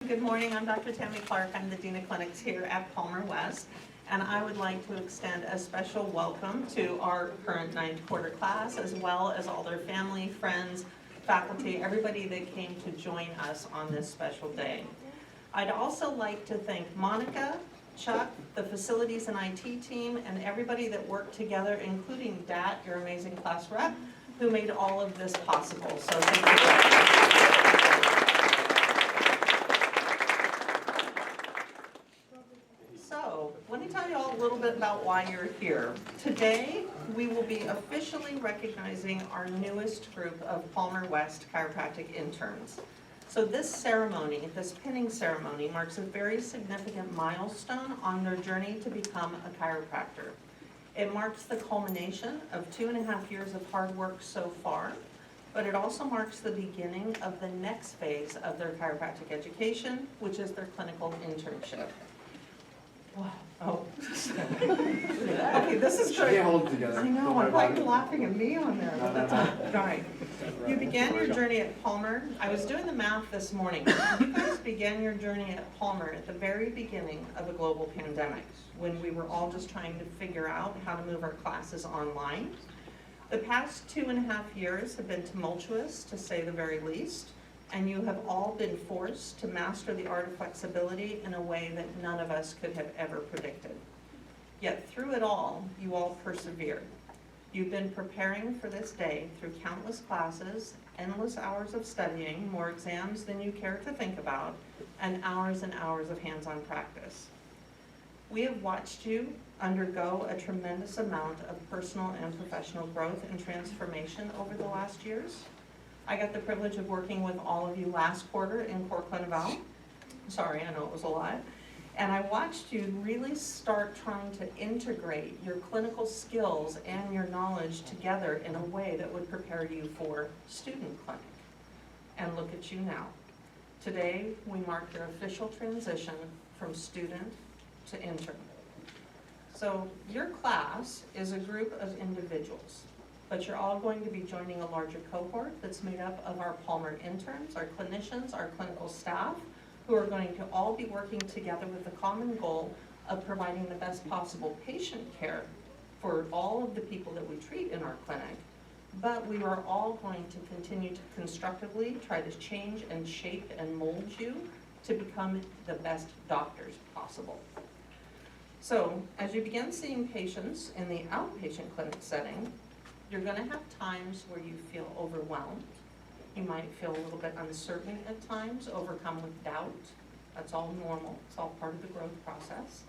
Good morning, I'm Dr. Tammy Clark. I'm the Dean of Clinics here at Palmer West, and I would like to extend a special welcome to our current ninth quarter class, as well as all their family, friends, faculty, everybody that came to join us on this special day. I'd also like to thank Monica, Chuck, the facilities and IT team, and everybody that worked together, including Dat, your amazing class rep, who made all of this possible. So thank you. So let me tell you all a little bit about why you're here. Today, we will be officially recognizing our newest group of Palmer West chiropractic interns. So this ceremony, this pinning ceremony, marks a very significant milestone on their journey to become a chiropractor. It marks the culmination of 2.5 years of hard work so far, but it also marks the beginning of the next phase of their chiropractic education, which is their clinical internship. Wow. Oh. Okay, this is good. Can't hold it together. I know, I'm like laughing at me on there, but that's all right. You began your journey at Palmer. I was doing the math this morning. You guys began your journey at Palmer at the very beginning of a global pandemic, when we were all just trying to figure out how to move our classes online. The past 2.5 years have been tumultuous, to say the very least, and you have all been forced to master the art of flexibility in a way that none of us could have ever predicted. Yet through it all, you all persevered. You've been preparing for this day through countless classes, endless hours of studying, more exams than you care to think about, and hours of hands-on practice. We have watched you undergo a tremendous amount of personal and professional growth and transformation over the last years. I got the privilege of working with all of you last quarter in Core Clinival. Sorry, I know it was a lot. And I watched you really start trying to integrate your clinical skills and your knowledge together in a way that would prepare you for student clinic. And look at you now. Today, we mark your official transition from student to intern. So your class is a group of individuals, but you're all going to be joining a larger cohort that's made up of our Palmer interns, our clinicians, our clinical staff, who are going to all be working together with the common goal of providing the best possible patient care for all of the people that we treat in our clinic. But we are all going to continue to constructively try to change and shape and mold you to become the best doctors possible. So as you begin seeing patients in the outpatient clinic setting, you're going to have times where you feel overwhelmed. You might feel a little bit uncertain at times, overcome with doubt. That's all normal. It's all part of the growth process.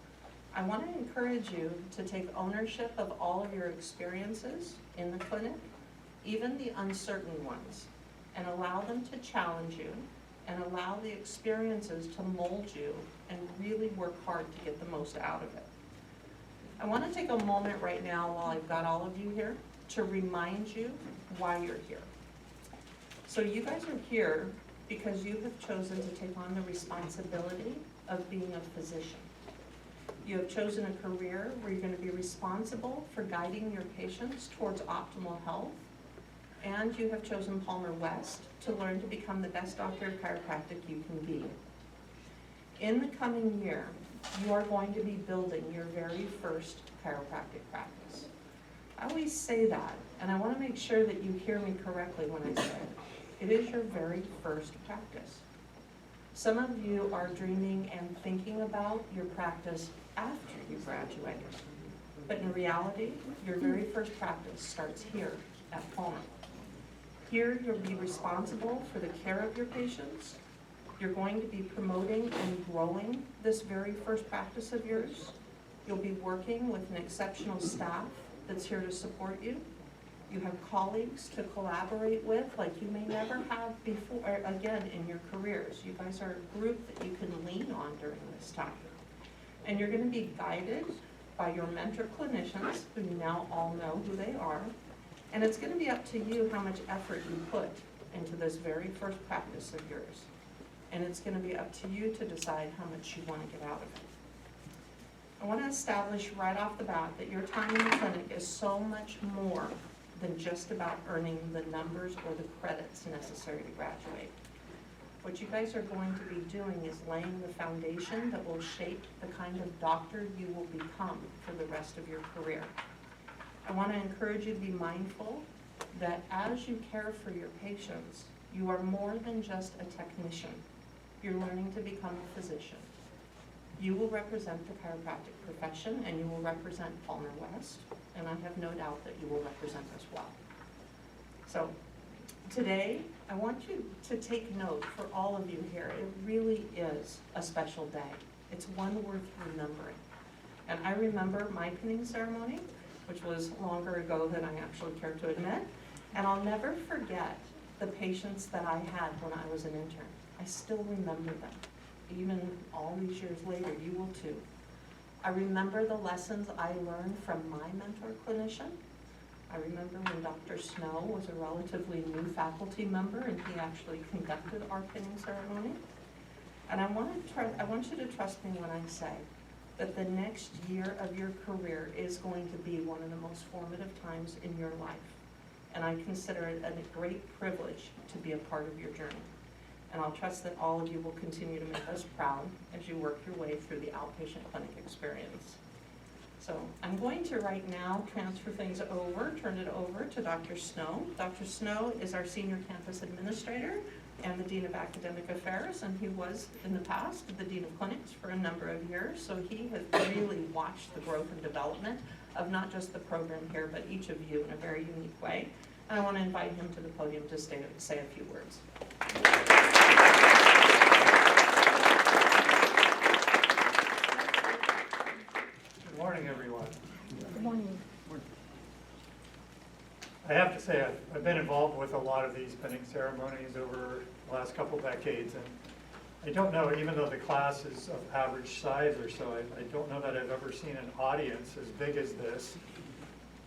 I want to encourage you to take ownership of all of your experiences in the clinic, even the uncertain ones, and allow them to challenge you and allow the experiences to mold you and really work hard to get the most out of it. I want to take a moment right now while I've got all of you here to remind you why you're here. So you guys are here because you have chosen to take on the responsibility of being a physician. You have chosen a career where you're going to be responsible for guiding your patients towards optimal health, and you have chosen Palmer West to learn to become the best doctor of chiropractic you can be. In the coming year, you are going to be building your very first chiropractic practice. I always say that, and I want to make sure that you hear me correctly when I say it. It is your very first practice. Some of you are dreaming and thinking about your practice after you graduate. But in reality, your very first practice starts here at Palmer. Here, you'll be responsible for the care of your patients. You're going to be promoting and growing this very first practice of yours. You'll be working with an exceptional staff that's here to support you. You have colleagues to collaborate with like you may never have before, again, in your careers. You guys are a group that you can lean on during this time. And you're going to be guided by your mentor clinicians, who you now all know who they are. And it's going to be up to you how much effort you put into this very first practice of yours. And it's going to be up to you to decide how much you want to get out of it. I want to establish right off the bat that your time in the clinic is so much more than just about earning the numbers or the credits necessary to graduate. What you guys are going to be doing is laying the foundation that will shape the kind of doctor you will become for the rest of your career. I want to encourage you to be mindful that as you care for your patients, you are more than just a technician. You're learning to become a physician. You will represent the chiropractic profession, and you will represent Palmer West, and I have no doubt that you will represent us well. So today, I want you to take note for all of you here. It really is a special day. It's one worth remembering. And I remember my pinning ceremony, which was longer ago than I actually care to admit, and I'll never forget the patients that I had when I was an intern. I still remember them. Even all these years later, you will too. I remember the lessons I learned from my mentor clinician. I remember when Dr. Snow was a relatively new faculty member and he actually conducted our pinning ceremony. And I want you to trust me when I say that the next year of your career is going to be one of the most formative times in your life. And I consider it a great privilege to be a part of your journey. And I'll trust that all of you will continue to make us proud as you work your way through the outpatient clinic experience. So I'm going to right now transfer things over, turn it over to Dr. Snow. Dr. Snow is our Senior Campus Administrator and the Dean of Academic Affairs, and he was in the past the Dean of Clinics for a number of years, so he has really watched the growth and development of not just the program here, but each of you in a very unique way. And I want to invite him to the podium to say a few words. Good morning, everyone. Good morning. I have to say, I've been involved with a lot of these pinning ceremonies over the last couple decades, and I don't know, even though the class is of average size or so, I don't know that I've ever seen an audience as big as this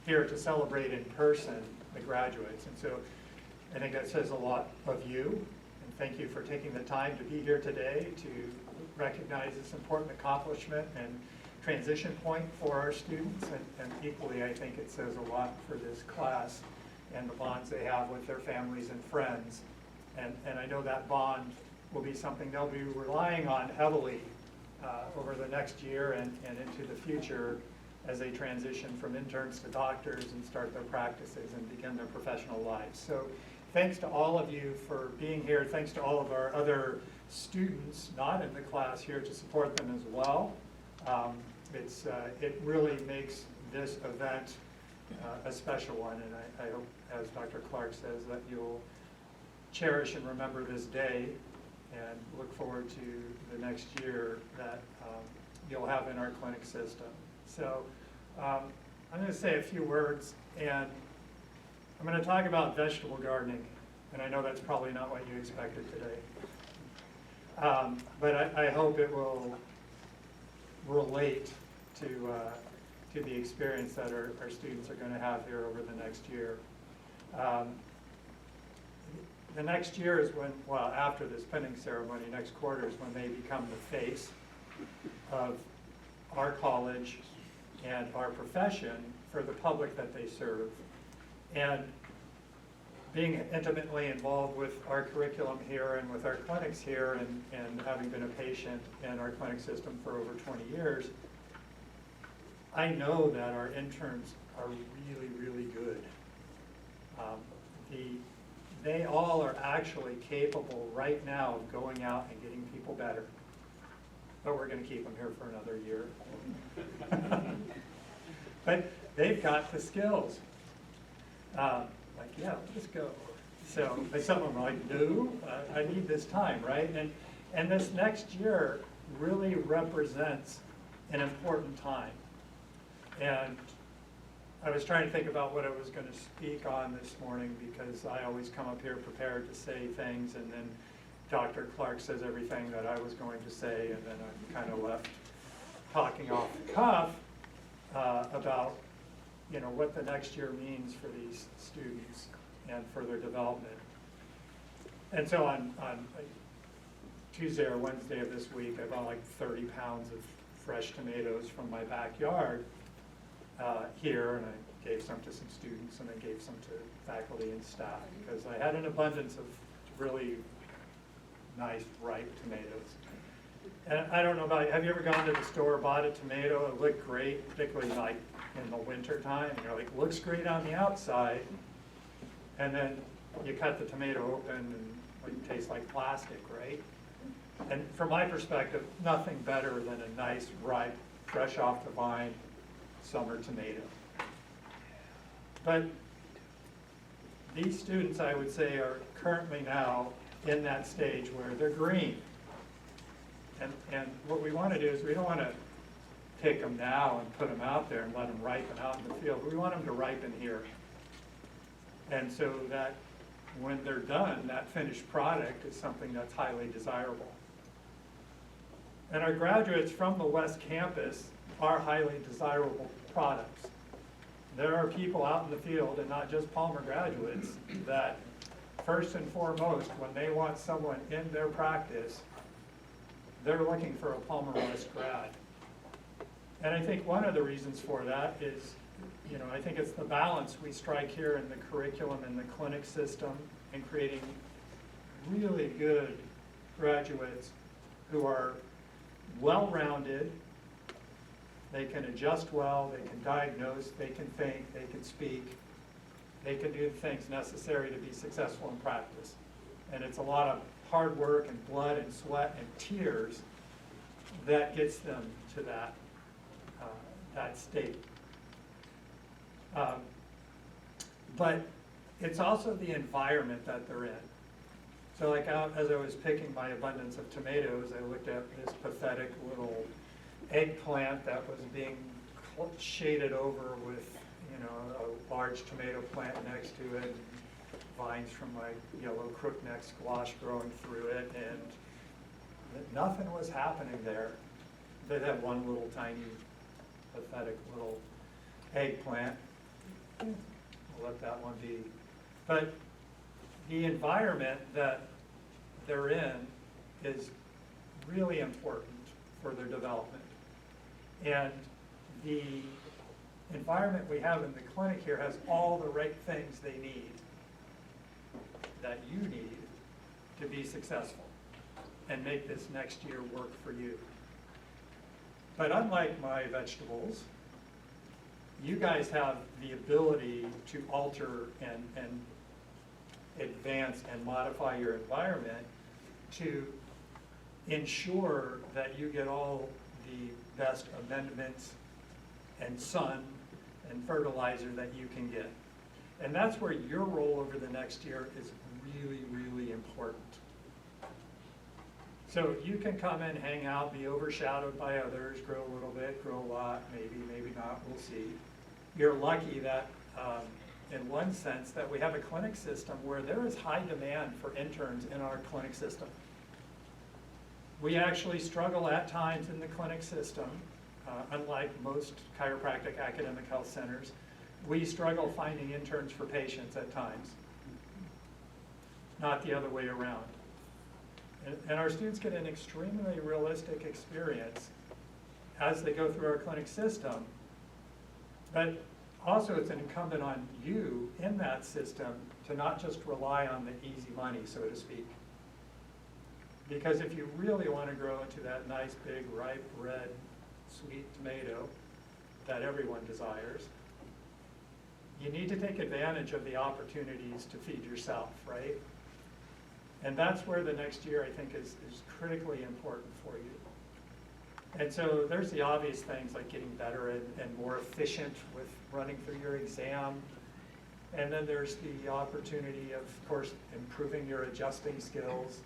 here to celebrate in person the graduates. And so I think that says a lot of you, and thank you for taking the time to be here today to recognize this important accomplishment and transition point for our students, and equally I think it says a lot for this class and the bonds they have with their families and friends. And I know that bond will be something they'll be relying on heavily over the next year and into the future as they transition from interns to doctors and start their practices and begin their professional lives. So thanks to all of you for being here. Thanks to all of our other students not in the class here to support them as well. It really makes this event a special one, and I hope, as Dr. Clark says, that you'll cherish and remember this day and look forward to the next year that you'll have in our clinic system. So I'm going to say a few words, and I'm going to talk about vegetable gardening, and I know that's probably not what you expected today. But I hope it will relate to the experience that our students are going to have here over the next year. The next year is when, well, after this pinning ceremony, next quarter is when they become the face of our college and our profession for the public that they serve. And being intimately involved with our curriculum here and with our clinics here, and having been a patient in our clinic system for over 20 years, I know that our interns are really, really good. They all are actually capable right now of going out and getting people better. But we're going to keep them here for another year. But they've got the skills. Like, yeah, let's go. So some of them are like, no, I need this time, right? And this next year really represents an important time. And I was trying to think about what I was going to speak on this morning, because I always come up here prepared to say things, and then Dr. Clark says everything that I was going to say, and then I'm kind of left talking off the cuff about, you know, what the next year means for these students and for their development. And so on Tuesday or Wednesday of this week, I bought like 30 pounds of fresh tomatoes from my backyard here, and I gave some to some students, and I gave some to faculty and staff, because I had an abundance of really nice ripe tomatoes. And I don't know about you, have you ever gone to the store, bought a tomato, it looked great, particularly like in the winter time, and you're like, looks great on the outside, and then you cut the tomato open and it tastes like plastic, right? And from my perspective, nothing better than a nice, ripe, fresh off the vine summer tomato. But these students, I would say, are currently now in that stage where they're green. And what we want to do is we don't want to pick them now and put them out there and let them ripen out in the field. We want them to ripen here. And so that when they're done, that finished product is something that's highly desirable. And our graduates from the West Campus are highly desirable products. There are people out in the field, and not just Palmer graduates, that first and foremost, when they want someone in their practice, they're looking for a Palmer West grad. And I think one of the reasons for that is, I think it's the balance we strike here in the curriculum and the clinic system in creating really good graduates who are well-rounded, they can adjust well, they can diagnose, they can think, they can speak, they can do the things necessary to be successful in practice. And it's a lot of hard work and blood and sweat and tears that gets them to that state. But it's also the environment that they're in. So like as I was picking my abundance of tomatoes, I looked at this pathetic little eggplant that was being shaded over with, a large tomato plant next to it, vines from my yellow crookneck squash growing through it, and nothing was happening there. They had one little tiny, pathetic little eggplant. We'll let that one be. But the environment that they're in is really important for their development. And the environment we have in the clinic here has all the right things they need, that you need, to be successful and make this next year work for you. But unlike my vegetables, you guys have the ability to alter and advance and modify your environment to ensure that you get all the best amendments and sun and fertilizer that you can get. And that's where your role over the next year is really, really important. So you can come in, hang out, be overshadowed by others, grow a little bit, grow a lot, maybe not, we'll see. You're lucky that, in one sense, that we have a clinic system where there is high demand for interns in our clinic system. We actually struggle at times in the clinic system, unlike most chiropractic academic health centers. We struggle finding interns for patients at times, not the other way around. And our students get an extremely realistic experience as they go through our clinic system. But also it's incumbent on you in that system to not just rely on the easy money, so to speak. Because if you really want to grow into that nice, big, ripe, red, sweet tomato that everyone desires, you need to take advantage of the opportunities to feed yourself, right? And that's where the next year, I think, is critically important for you. And so there's the obvious things like getting better and more efficient with running through your exam. And then there's the opportunity of course, improving your adjusting skills,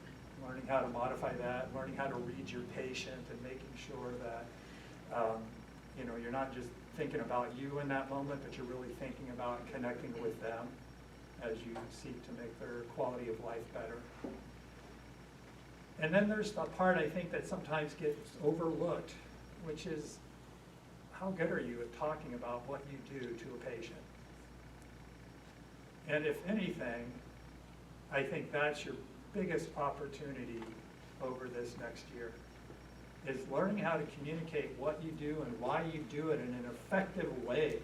learning how to modify that, learning how to read your patient and making sure that you're not just thinking about you in that moment, but you're really thinking about connecting with them as you seek to make their quality of life better. And then there's the part I think that sometimes gets overlooked, which is how good are you at talking about what you do to a patient? And if anything, I think that's your biggest opportunity over this next year, is learning how to communicate what you do and why you do it in an effective way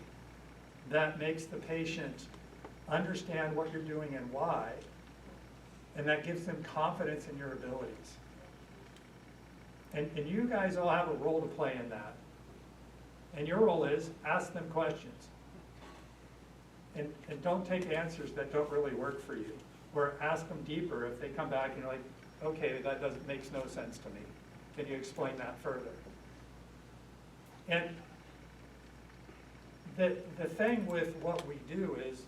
that makes the patient understand what you're doing and why, and that gives them confidence in your abilities. And you guys all have a role to play in that. And your role is ask them questions. And don't take answers that don't really work for you. Or ask them deeper if they come back and you're like, okay, that makes no sense to me. Can you explain that further? And the thing with what we do is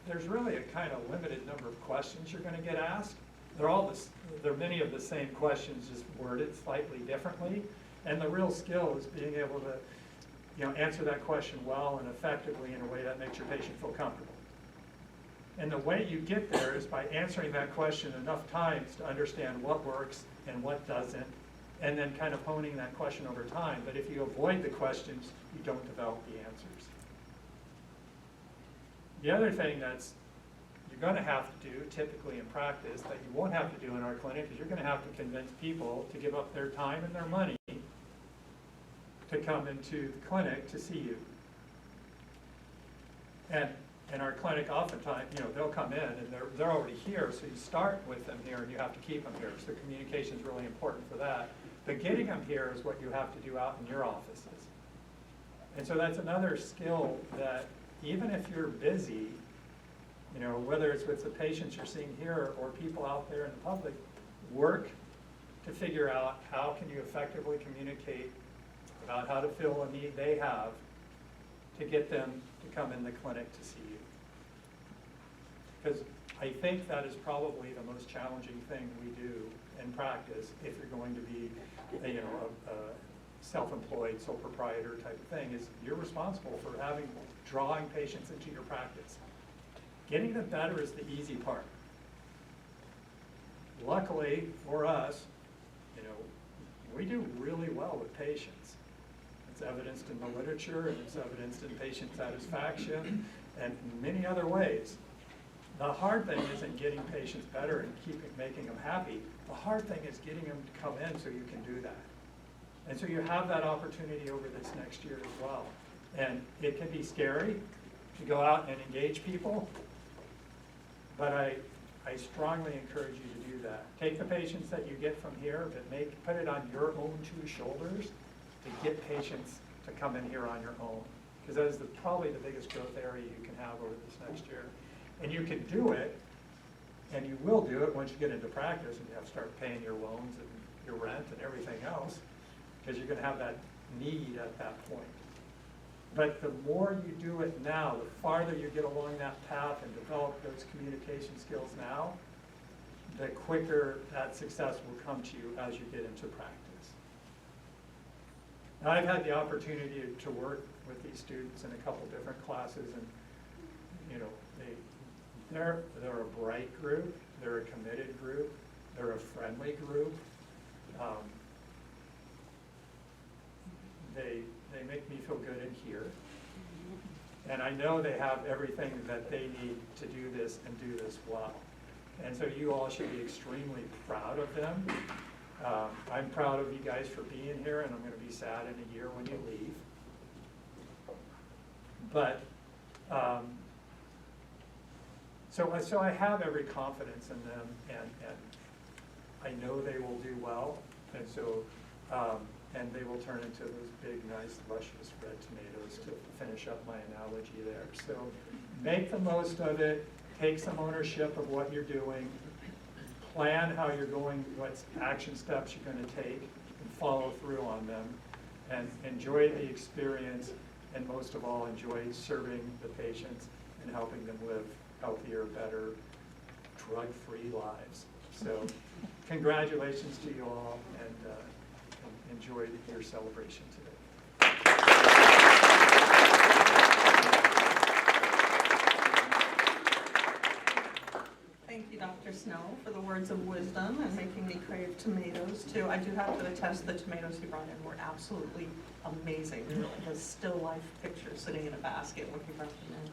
there's really a kind of limited number of questions you're going to get asked. They're many of the same questions, just worded slightly differently. And the real skill is being able to, answer that question well and effectively in a way that makes your patient feel comfortable. And the way you get there is by answering that question enough times to understand what works and what doesn't, and then kind of honing that question over time. But if you avoid the questions, you don't develop the answers. The other thing that's you're going to have to do typically in practice that you won't have to do in our clinic is you're going to have to convince people to give up their time and their money to come into the clinic to see you. And in our clinic, oftentimes, they'll come in and they're already here, so you start with them here and you have to keep them here. So communication is really important for that. But getting them here is what you have to do out in your offices. And so that's another skill that even if you're busy, whether it's with the patients you're seeing here or people out there in the public, work to figure out how can you effectively communicate about how to fill a need they have to get them to come in the clinic to see you. Because I think that is probably the most challenging thing we do in practice if you're going to be a self-employed, sole proprietor type of thing, is you're responsible for drawing patients into your practice. Getting them better is the easy part. Luckily for us, we do really well with patients. It's evidenced in the literature, and it's evidenced in patient satisfaction, and in many other ways. The hard thing isn't getting patients better and making them happy. The hard thing is getting them to come in so you can do that. And so you have that opportunity over this next year as well. And it can be scary to go out and engage people, but I strongly encourage you to do that. Take the patients that you get from here, but put it on your own two shoulders to get patients to come in here on your own. Because that is probably the biggest growth area you can have over this next year. And you can do it, and you will do it once you get into practice and you have to start paying your loans and your rent and everything else, because you're going to have that need at that point. But the more you do it now, the farther you get along that path and develop those communication skills now, the quicker that success will come to you as you get into practice. Now, I've had the opportunity to work with these students in a couple different classes, and they're a bright group, they're a committed group, they're a friendly group. They make me feel good in here. And I know they have everything that they need to do this and do this well. And so you all should be extremely proud of them. I'm proud of you guys for being here, and I'm going to be sad in a year when you leave. But, so I have every confidence in them, and I know they will do well. And so, and they will turn into those big, nice, luscious red tomatoes to finish up my analogy there. So make the most of it, take some ownership of what you're doing, plan how you're going, what action steps you're going to take, and follow through on them, and enjoy the experience, and most of all, enjoy serving the patients and helping them live healthier, better, drug-free lives. So congratulations to you all, and enjoy your celebration today. Thank you, Dr. Snow, for the words of wisdom and making me crave tomatoes too. I do have to attest the tomatoes you brought in were absolutely amazing. They were like a still life picture sitting in a basket when you brought them in.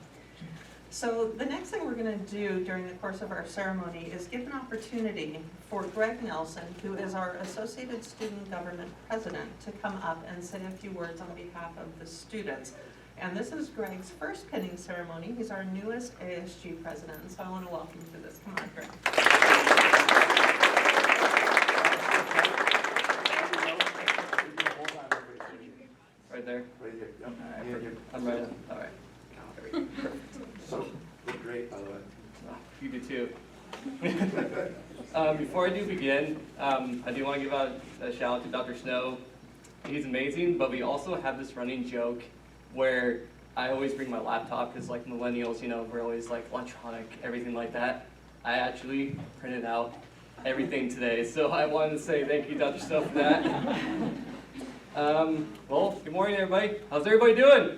So the next thing we're going to do during the course of our ceremony is give an opportunity for Greg Nelson, who is our Associated Student Government President, to come up and say a few words on behalf of the students. And this is Greg's first pinning ceremony. He's our newest ASG president, so I want to welcome you to this. Come on, Greg. Right there? Right here, yep. Alright, Yeah, perfect. I'm right. Alright. There we go. Perfect. So, look great, by the way. Oh, you do too. Before I do begin, I do want to give out a shout out to Dr. Snow. He's amazing, but we also have this running joke where I always bring my laptop because like millennials, you know, we're always like electronic, everything like that. I actually printed out everything today, so I wanted to say thank you, Dr. Snow, for that. Well, good morning, everybody. How's everybody doing?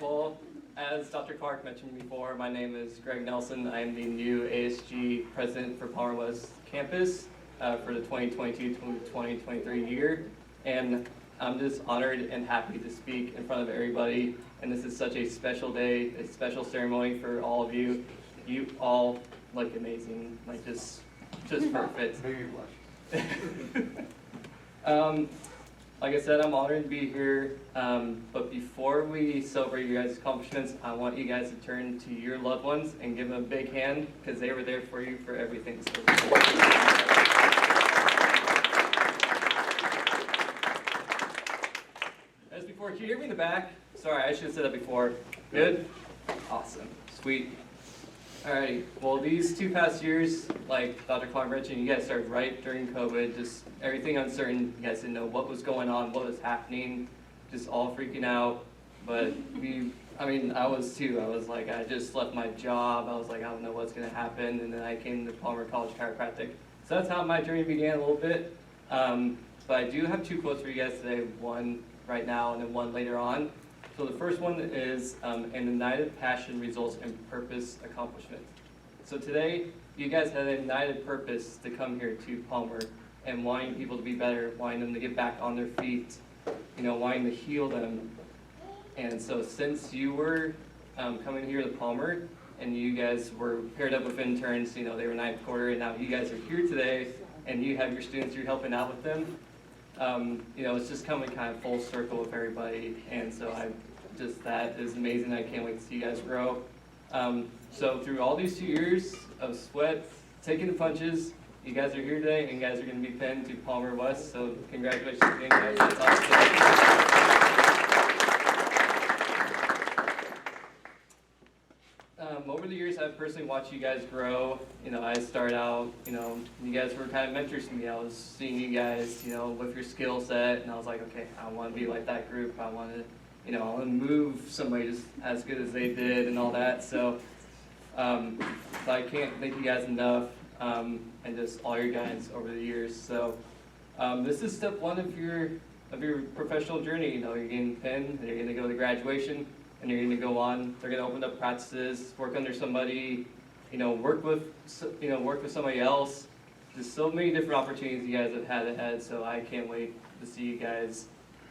Well, as Dr. Clark mentioned before, my name is Greg Nelson. I am the new ASG president for Palmer West campus for the 2022-2023 year. And I'm just honored and happy to speak in front of everybody. And this is such a special day, a special ceremony for all of you. You all look amazing, like just perfect. Maybe blush. Like I said, I'm honored to be here, but before we celebrate your guys' accomplishments, I want you guys to turn to your loved ones and give them a big hand, because they were there for you for everything. So. As before, can you hear me in the back? Sorry, I should have said that before. Good? Awesome. Sweet. Alrighty, well these 2 past years, like Dr. Clark mentioned, you guys started right during COVID, just everything uncertain. You guys didn't know what was going on, what was happening, just all freaking out. But I was too. I was like, I just left my job. I was like, I don't know what's gonna happen. And then I came to Palmer College Chiropractic. So that's how my journey began a little bit. But I do have 2 quotes for you guys today, one right now and then one later on. So the first one is, an united passion results in purpose accomplishment. So today, you guys had a united purpose to come here to Palmer and wanting people to be better, wanting them to get back on their feet, you know, wanting to heal them. And so since you were coming here to Palmer and you guys were paired up with interns, you know, they were 9th quarter, and now you guys are here today and you have your students, you're helping out with them. You know, it's just coming kind of full circle with everybody, and so that is amazing. I can't wait to see you guys grow. So through all these 2 years of sweat, taking the punches, you guys are here today, and you guys are going to be pinned to Palmer West, so congratulations again, guys. That's awesome. Over the years, I've personally watched you guys grow. You know, I started out, you know, you guys were kind of mentors to me. I was seeing you guys, you know, with your skill set, and I was like, okay, I want to be like that group. I want to, you know, I want to move somebody just as good as they did and all that. So, I can't thank you guys enough, and just all your guys over the years. So, this is step 1 of your professional journey. You know, you're getting pinned, and you're going to go to graduation. And you're going to go on. They're going to open up practices, work under somebody, you know, work with somebody else. There's so many different opportunities you guys have had ahead. So I can't wait to see you guys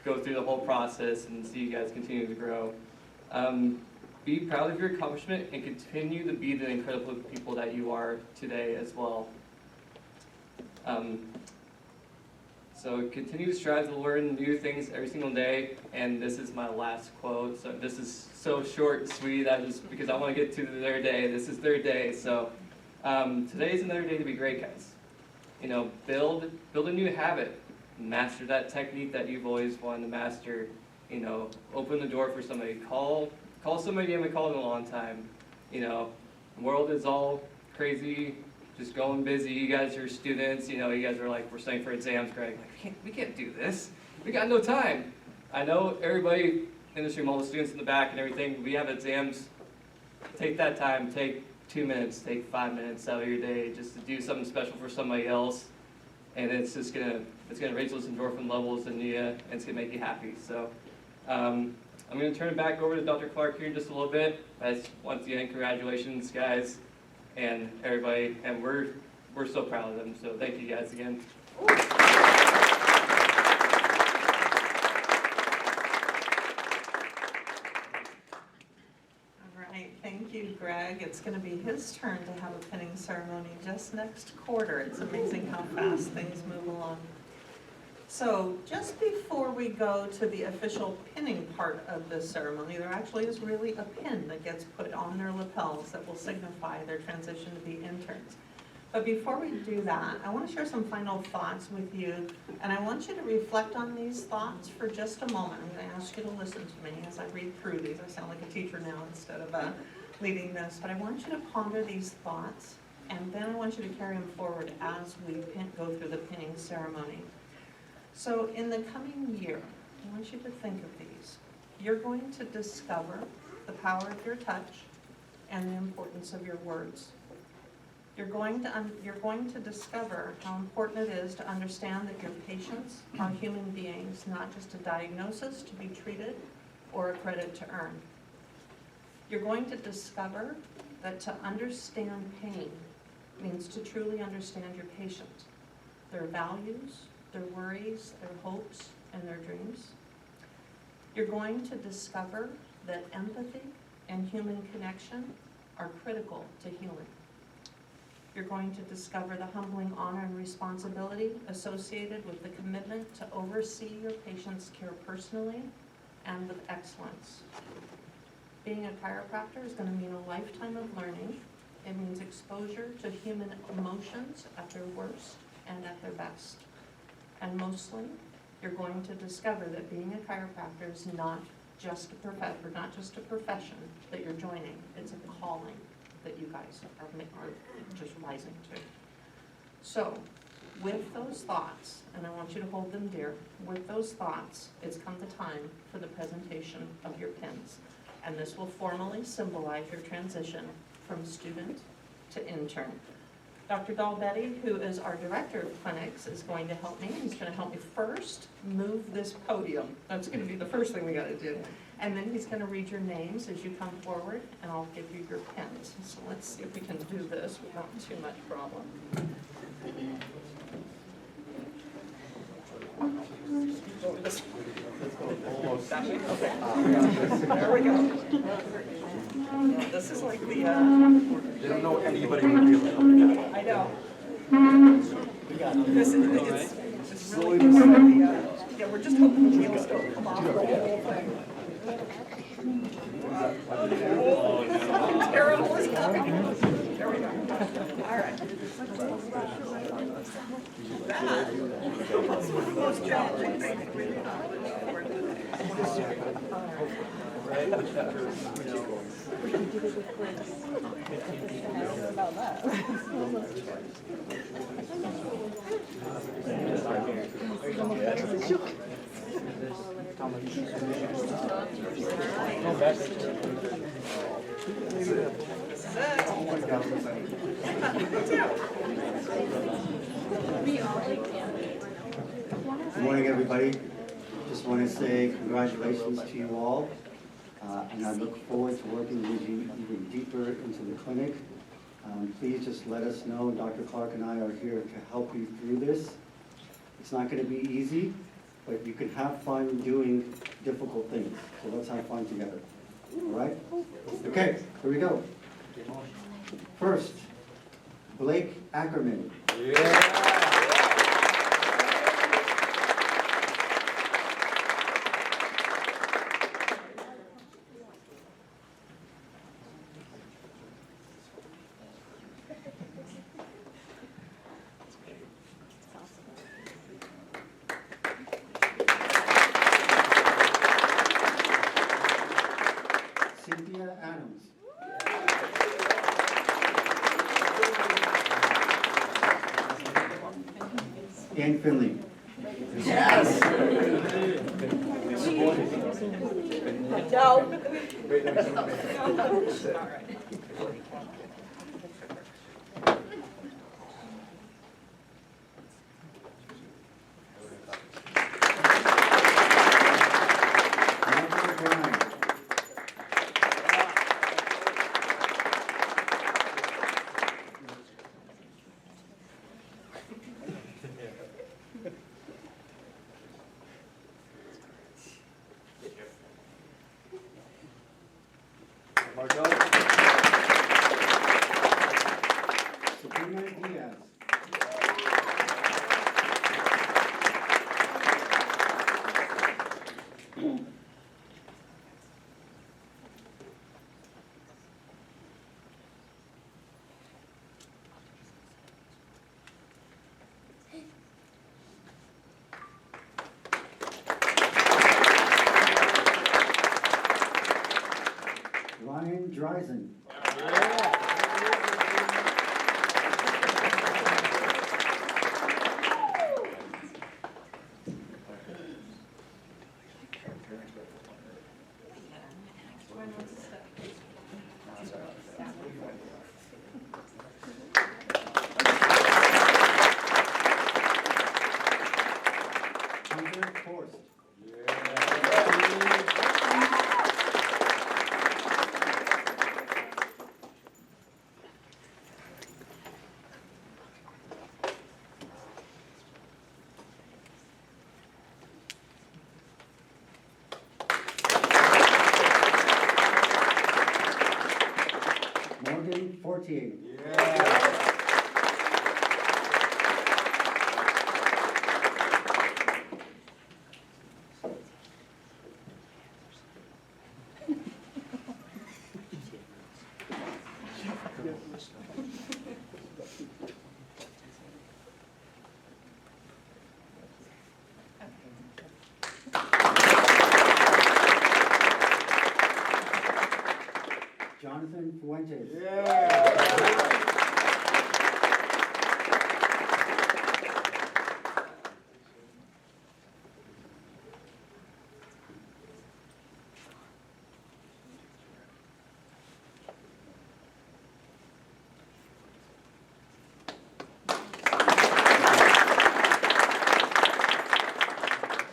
go through the whole process and see you guys continue to grow. Be proud of your accomplishment and continue to be the incredible people that you are today as well. So continue to strive to learn new things every single day, and this is my last quote. So this is so short and sweet, because I want to get to their day. This is their day, so today is another day to be great, guys. You know, build a new habit, master that technique that you've always wanted to master. You know, open the door for somebody. Call somebody you haven't called in a long time. You know, the world is all crazy. Just going busy. You guys are students, you know, you guys are like, we're studying for exams, Greg. Like, we can't do this. We got no time. I know everybody in this room, all the students in the back and everything, we have exams. Take that time, take 2 minutes, take 5 minutes out of your day just to do something special for somebody else. And it's just gonna raise those endorphin levels in you, and it's gonna make you happy. So I'm gonna turn it back over to Dr. Clark here in just a little bit. Once again, congratulations, guys. And everybody, and we're so proud of them, so thank you guys again. All right, thank you, Greg. It's going to be his turn to have a pinning ceremony just next quarter. It's amazing how fast things move along. So just before we go to the official pinning part of this ceremony, there actually is really a pin that gets put on their lapels that will signify their transition to be interns. But before we do that, I want to share some final thoughts with you, and I want you to reflect on these thoughts for just a moment. I'm going to ask you to listen to me as I read through these. I sound like a teacher now instead of leading this, but I want you to ponder these thoughts, and then I want you to carry them forward as we go through the pinning ceremony. So in the coming year, I want you to think of these. You're going to discover the power of your touch and the importance of your words. You're going to discover how important it is to understand that your patients are human beings, not just a diagnosis to be treated or a credit to earn. You're going to discover that to understand pain means to truly understand your patient, their values, their worries, their hopes, and their dreams. You're going to discover that empathy and human connection are critical to healing. You're going to discover the humbling honor and responsibility associated with the commitment to oversee your patient's care personally and with excellence. Being a chiropractor is going to mean a lifetime of learning. It means exposure to human emotions at their worst and at their best. And mostly, you're going to discover that being a chiropractor is not just a profession that you're joining. It's a calling that you guys are just rising to. So, with those thoughts, and I want you to hold them dear, with those thoughts, it's come the time for the presentation of your pins. And this will formally symbolize your transition from student to intern. Dr. Dalbetti, who is our director of clinics, is going to help me. He's going to help me first move this podium. That's going to be the first thing we got to do. And then he's going to read your names as you come forward, and I'll give you your pins. So let's see if we can do this without too much problem. There we go. This is like the, They don't know anybody would be able to help you. I know. This is, it's really just like the, yeah, we're just hoping the wheels don't come off the whole thing. Terrible is coming. There we go. All right. That's one of the most challenging things we've done. Good morning, everybody. Just want to say congratulations to you all, and I look forward to working with you even deeper into the clinic. Please just let us know. Dr. Clark and I are here to help you through this. It's not going to be easy, but you can have fun doing difficult things. So let's have fun together. All right? Okay, here we go. First, Blake Ackerman. Cynthia Adams. Ian Finley. Yes. No. All right. Michael O'Brien. Sabrina Diaz. Dreisen. Hunter Forst. Morgan Fortier. Jonathan Fuentes.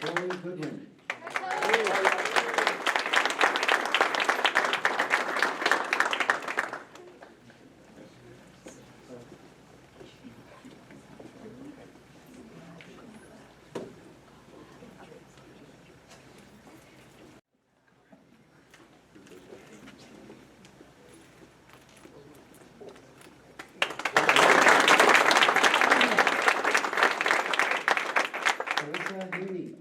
Corey Goodwin. Carissa Mooney.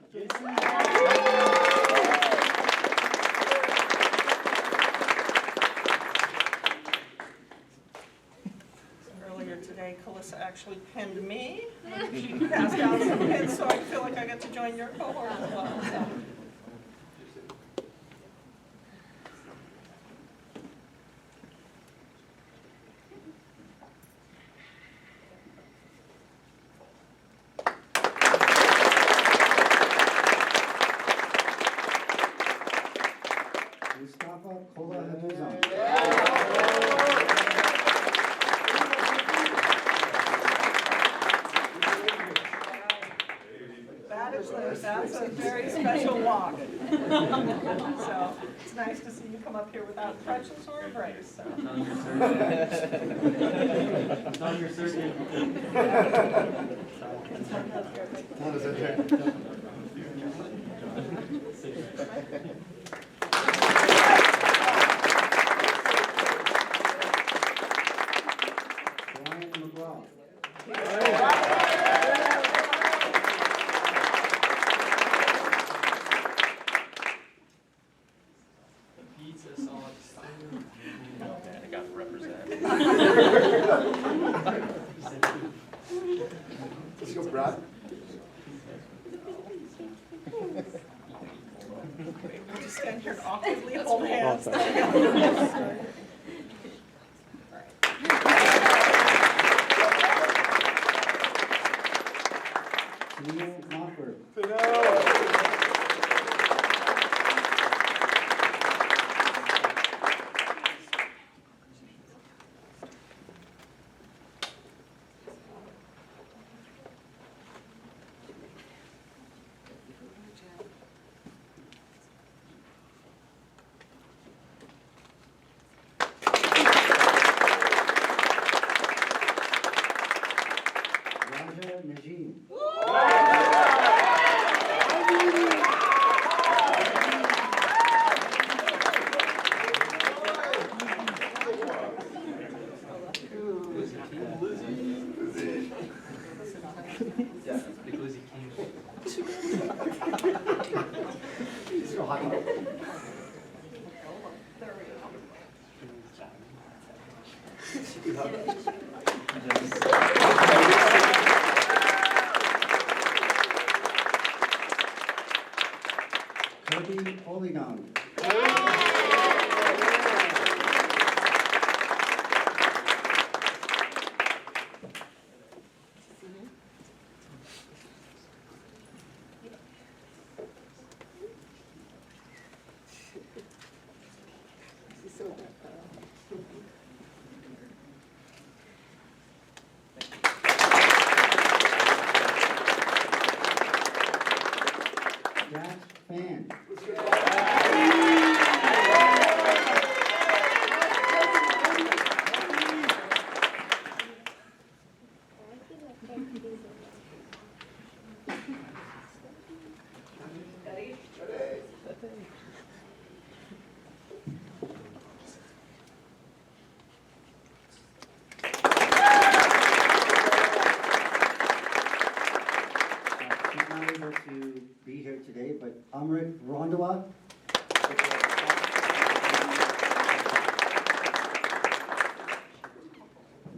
Earlier today, Calissa actually pinned me. She passed out some pins, so I feel like I got to join your cohort as well. So. Mustafa Kola Haduzan. That's a very special walk. So it's nice to see you come up here without crutches or a brace. So. It's on your circuit. Brian McGraw. Pizza sauce. I got to represent. Let's go, Brad. We'll just stand here and awkwardly hold hands. Neil Mofford. Raja Najim. Yeah, because he came. Let's go hockey. Kirby Oligon.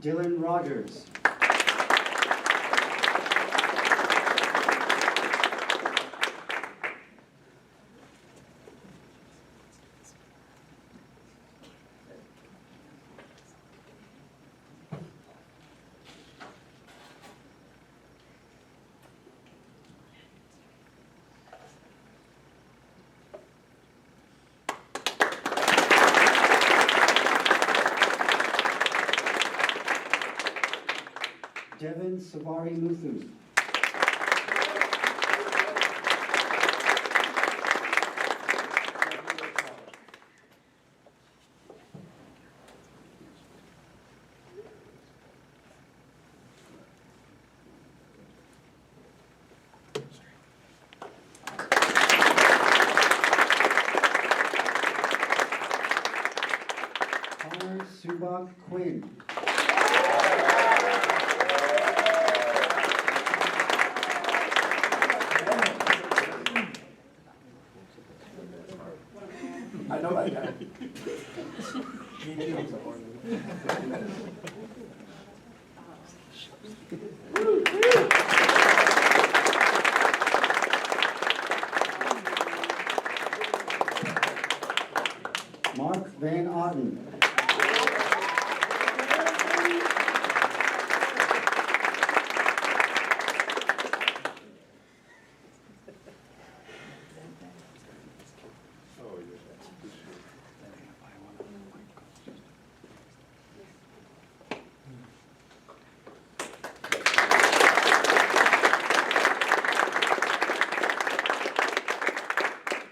Dylan Rogers. Devin Savari Muthu. Connor Subak Quinn. I know that guy. Mark Van Otten.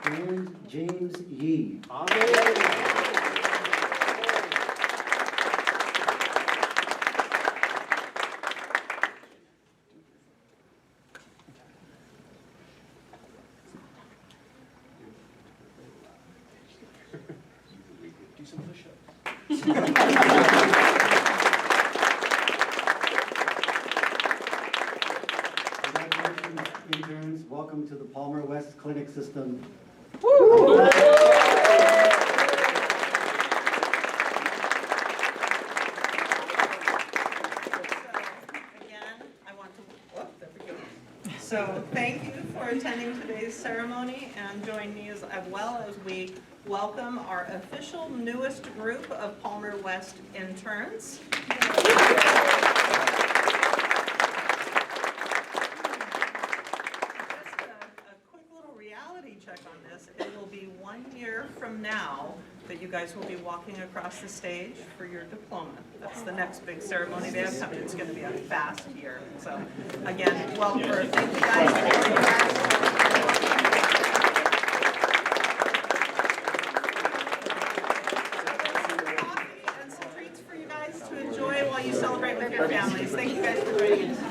And James Yee. Do some push-ups. Congratulations, interns. Welcome to the Palmer West Clinic System. So thank you for attending today's ceremony and join me as well as we welcome our official newest group of Palmer West interns. Just a quick little reality check on this. It will be 1 year from now that you guys will be walking across the stage for your diploma. That's the next big ceremony they have coming. It's going to be a fast year. So again, welcome. Thank you guys for joining us. Coffee and some treats for you guys to enjoy while you celebrate with your families. Thank you guys for joining us.